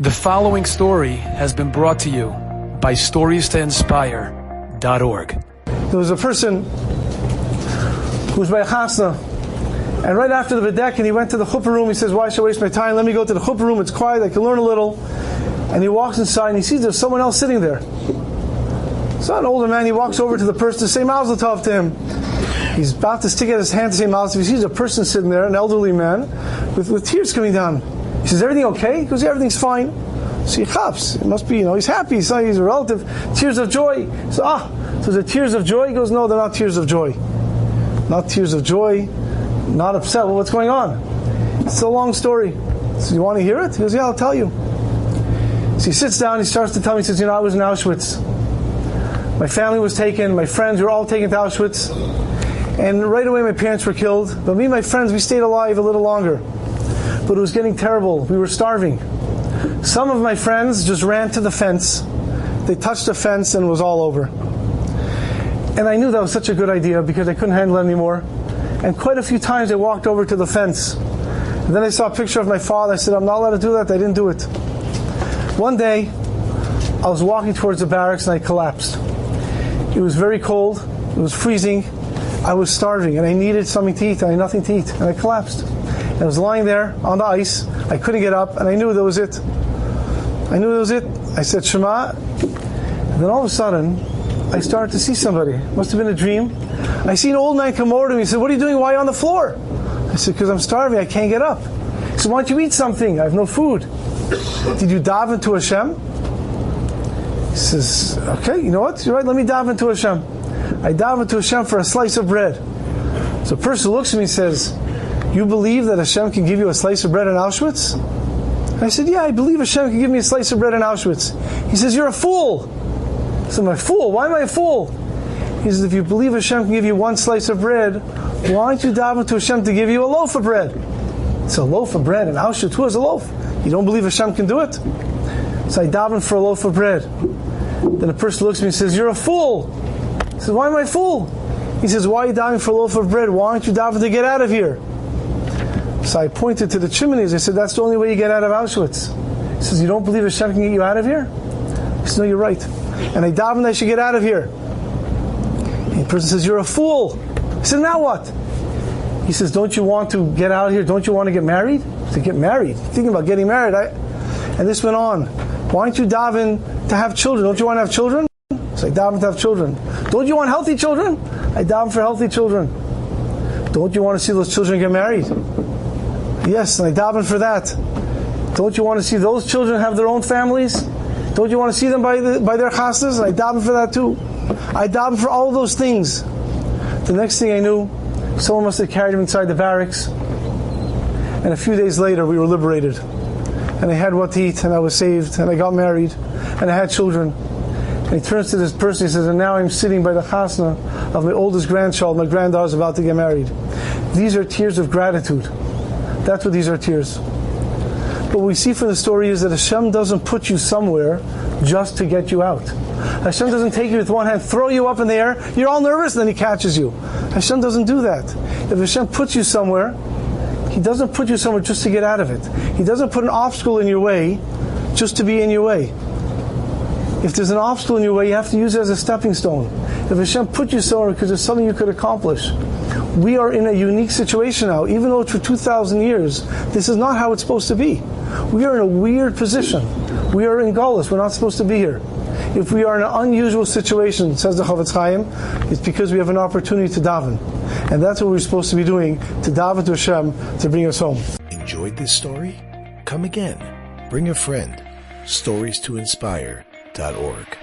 The following story has been brought to you by StoriesToInspire.org. There was a person who was by a chasna, and right after the Bedek, and he went to the chuppah room. He says, "Why should I waste my time? Let me go to the chuppah room. It's quiet. I can learn a little." And he walks inside, and he sees there's someone else sitting there. So an older man, he walks over to the person to say Mazel Tov to him. He's about to stick out his hand to say Mazel Tov. He sees a person sitting there, an elderly man, with tears coming down. He says, "Everything okay?" He goes, "Yeah, everything's fine." So he chaps. It must be, he's happy. He's a relative. Tears of joy. So the tears of joy? He goes, "No, they're not tears of joy. Not tears of joy. Not upset. Well, what's going on?" It's a long story. So you want to hear it? He goes, "Yeah, I'll tell you." So he sits down. He starts to tell me. He says, "I was in Auschwitz. My family was taken. My friends were all taken to Auschwitz. And right away my parents were killed. But me and my friends, we stayed alive a little longer. But it was getting terrible. We were starving. Some of my friends just ran to the fence. They touched the fence and it was all over. And I knew that was such a good idea because I couldn't handle it anymore. And quite a few times I walked over to the fence. And then I saw a picture of my father. I said, "I'm not allowed to do that." I didn't do it. One day, I was walking towards the barracks and I collapsed. It was very cold. It was freezing. I was starving and I needed something to eat. I had nothing to eat. And I collapsed. I was lying there on the ice. I couldn't get up, and I knew that was it. I said Shema, and then all of a sudden, I started to see somebody. It must have been a dream. I see an old man come over to me. He said, "What are you doing? Why are you on the floor?" I said, "Because I'm starving. I can't get up." He said, "Why don't you eat something? I have no food." "Did you daven to Hashem?" He says, "Okay, you know what? You're right. Let me daven to Hashem." I daven to Hashem for a slice of bread. So a person looks at me and says, "You believe that Hashem can give you a slice of bread in Auschwitz?" I said, "Yeah, I believe Hashem can give me a slice of bread in Auschwitz." He says, "You're a fool." I said, "I'm a fool? Why am I a fool?" He says, "If you believe Hashem can give you one slice of bread, why don't you daven to Hashem to give you a loaf of bread?" It's a loaf of bread in Auschwitz. Who has a loaf? You don't believe Hashem can do it? So I daven for a loaf of bread. Then a person looks at me and says, "You're a fool." I said, "Why am I a fool?" He says, "Why are you davening for a loaf of bread? Why aren't you davening to get out of here?" So I pointed to the chimneys. I said, "That's the only way you get out of Auschwitz." He says, "You don't believe Hashem can get you out of here?" I said, "No, you're right. And I davened I should get out of here." And the person says, "You're a fool." I said, "Now what?" He says, "Don't you want to get out of here? Don't you want to get married?" I said, "Get married? Thinking about getting married?" And this went on. "Why aren't you daven to have children? Don't you want to have children?" So I daven to have children. "Don't you want healthy children?" I daven for healthy children. "Don't you want to see those children get married?" Yes, and I daven for that. "Don't you want to see those children have their own families? Don't you want to see them by their chasnas?" And I daven for that too. I daven for all of those things. The next thing I knew, someone must have carried him inside the barracks. And a few days later, we were liberated. And I had what to eat, and I was saved, and I got married, and I had children. And he turns to this person, he says, "And now I'm sitting by the chasna of my oldest grandchild. My granddaughter's about to get married." These are tears of gratitude. That's what these are, tears. But what we see from the story is that Hashem doesn't put you somewhere just to get you out. Hashem doesn't take you with one hand, throw you up in the air, you're all nervous, and then He catches you. Hashem doesn't do that. If Hashem puts you somewhere, He doesn't put you somewhere just to get out of it. He doesn't put an obstacle in your way just to be in your way. If there's an obstacle in your way, you have to use it as a stepping stone. If Hashem put you somewhere because there's something you could accomplish. We are in a unique situation now. Even though it's for 2,000 years, this is not how it's supposed to be. We are in a weird position. We are in Galus. We're not supposed to be here. If we are in an unusual situation, says the Chavetz Chaim, it's because we have an opportunity to daven. And that's what we're supposed to be doing, to daven to Hashem, to bring us home. Enjoyed this story? Come again. Bring a friend. StoriesToInspire.org